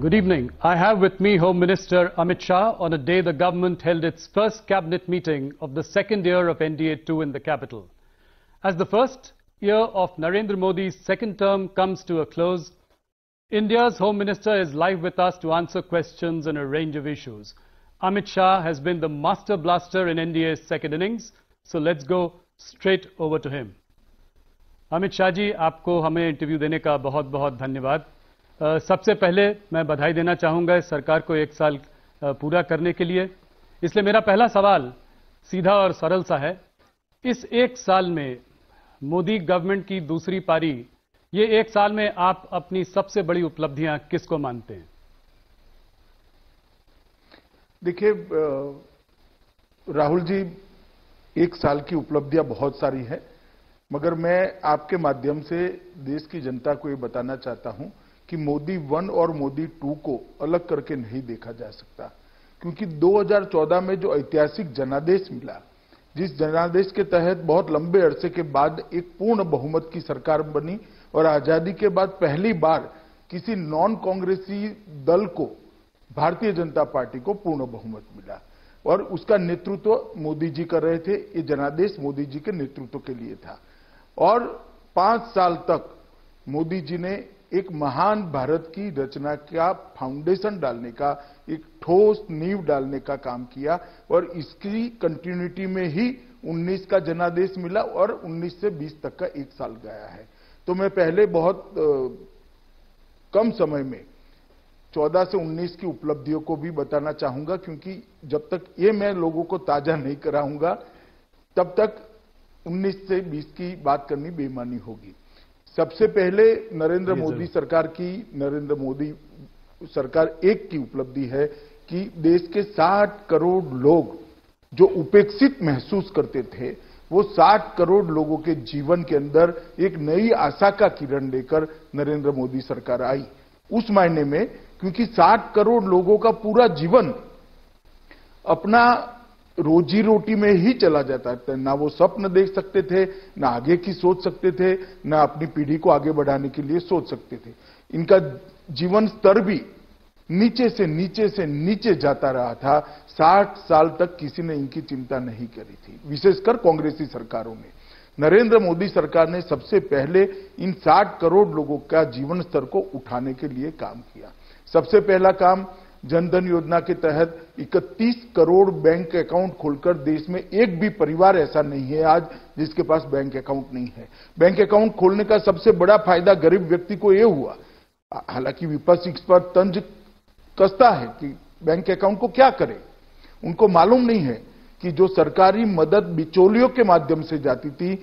Good evening. I have with me Home Minister Amit Shah on a day the government held its first cabinet meeting of the second year of NDA-2 in the capital. As the first year of Narendra Modi's second term comes to a close, India's Home Minister is live with us to answer questions on a range of issues. Amit Shah has been the master blaster in NDA's second innings, so let's go straight over to him. Amit Shah ji, आपको हमें interview देने का बहुत बहुत धन्यवाद। सबसे पहले मैं बधाई देना चाहूंगा इस सरकार को एक साल पूरा करने के लिए। इसलिए मेरा पहला सवाल सीधा और सरल सा है, इस एक साल में मोदी गवर्नमेंट की दूसरी पारी, ये एक साल में आप अपनी सबसे बड़ी उपलब्धियां किसको मानते हैं? देखिए राहुल जी, एक साल की उपलब्धियां बहुत सारी हैं, मगर मैं आपके माध्यम से देश की जनता को ये बताना चाहता हूं कि मोदी 1 और मोदी 2 को अलग करके नहीं देखा जा सकता, क्योंकि 2014 में जो ऐतिहासिक जनादेश मिला, जिस जनादेश के तहत बहुत लंबे अरसे के बाद एक पूर्ण बहुमत की सरकार बनी और आजादी के बाद पहली बार किसी नॉन कांग्रेसी दल को, भारतीय जनता पार्टी को पूर्ण बहुमत मिला और उसका नेतृत्व मोदी जी कर रहे थे। ये जनादेश मोदी जी के नेतृत्व के लिए था और 5 साल तक मोदी जी ने एक महान भारत की रचना का फाउंडेशन डालने का, एक ठोस नींव डालने का काम किया और इसकी कंटिन्यूटी में ही 19 का जनादेश मिला और 19 से 20 तक का एक साल गया है। तो मैं पहले बहुत कम समय में 14 से 19 की उपलब्धियों को भी बताना चाहूंगा, क्योंकि जब तक ये मैं लोगों को ताजा नहीं कराऊंगा तब तक 19 से 20 की बात करनी बेईमानी होगी। सबसे पहले नरेंद्र मोदी सरकार की, नरेंद्र मोदी सरकार एक की उपलब्धि है कि देश के 60 करोड़ लोग जो उपेक्षित महसूस करते थे, वो 60 करोड़ लोगों के जीवन के अंदर एक नई आशा का किरण लेकर नरेंद्र मोदी सरकार आई। उस मायने में, क्योंकि 60 करोड़ लोगों का पूरा जीवन अपना रोजी रोटी में ही चला जाता था, ना वो स्वप्न देख सकते थे, ना आगे की सोच सकते थे, ना अपनी पीढ़ी को आगे बढ़ाने के लिए सोच सकते थे। इनका जीवन स्तर भी नीचे से नीचे जाता रहा था। 60 साल तक किसी ने इनकी चिंता नहीं करी थी, विशेषकर कांग्रेसी सरकारों ने। नरेंद्र मोदी सरकार ने सबसे पहले इन 60 करोड़ लोगों का जीवन स्तर को उठाने के लिए काम किया। सबसे पहला काम, जनधन योजना के तहत 31 करोड़ बैंक अकाउंट खोलकर, देश में एक भी परिवार ऐसा नहीं है आज जिसके पास बैंक अकाउंट नहीं है। बैंक अकाउंट खोलने का सबसे बड़ा फायदा गरीब व्यक्ति को यह हुआ, हालांकि विपक्ष इस पर तंज कसता है कि बैंक अकाउंट को क्या करें। उनको मालूम नहीं है कि जो सरकारी मदद बिचौलियों के माध्यम से जाती थी,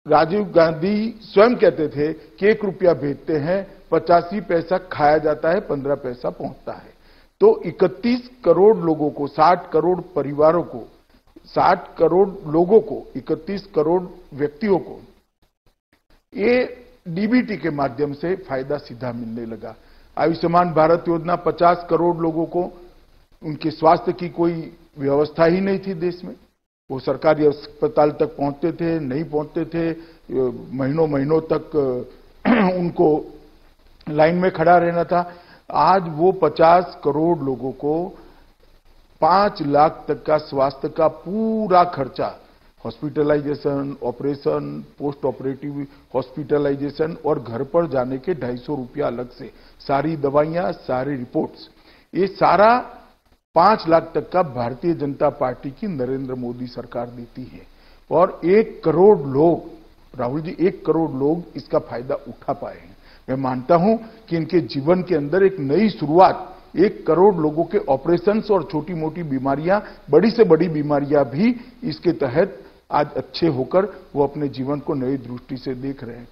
राजीव गांधी स्वयं कहते थे कि 1 रुपया भेजते हैं, 85 पैसा खाया जाता है, 15 पैसा पहुंचता है। तो 31 करोड़ लोगों को, 60 करोड़ परिवारों को, 60 करोड़ लोगों को, 31 करोड़ व्यक्तियों को ये डीबीटी के माध्यम से फायदा सीधा मिलने लगा। आयुष्मान भारत योजना, 50 करोड़ लोगों को उनके स्वास्थ्य की कोई व्यवस्था ही नहीं थी देश में। वो सरकारी अस्पताल तक पहुंचते थे, नहीं पहुंचते थे, महीनों तक उनको लाइन में खड़ा रहना था। आज वो 50 करोड़ लोगों को 5 लाख तक का स्वास्थ्य का पूरा खर्चा, hospitalisation, operation, post operative hospitalisation और घर पर जाने के 250 रुपया अलग से, सारी दवाइयां, सारी रिपोर्ट्स, ये सारा 5 लाख तक का भारतीय जनता पार्टी की नरेंद्र मोदी सरकार देती है। और 1 करोड़ लोग, राहुल जी, 1 करोड़ लोग इसका फायदा उठा पाए हैं। मैं मानता हूं कि इनके जीवन के अंदर एक नई शुरुआत, 1 करोड़ लोगों के ऑपरेशंस और छोटी मोटी बीमारियां, बड़ी से बड़ी बीमारियां भी इसके तहत आज अच्छे होकर वो अपने जीवन को नई दृष्टि से देख रहे हैं।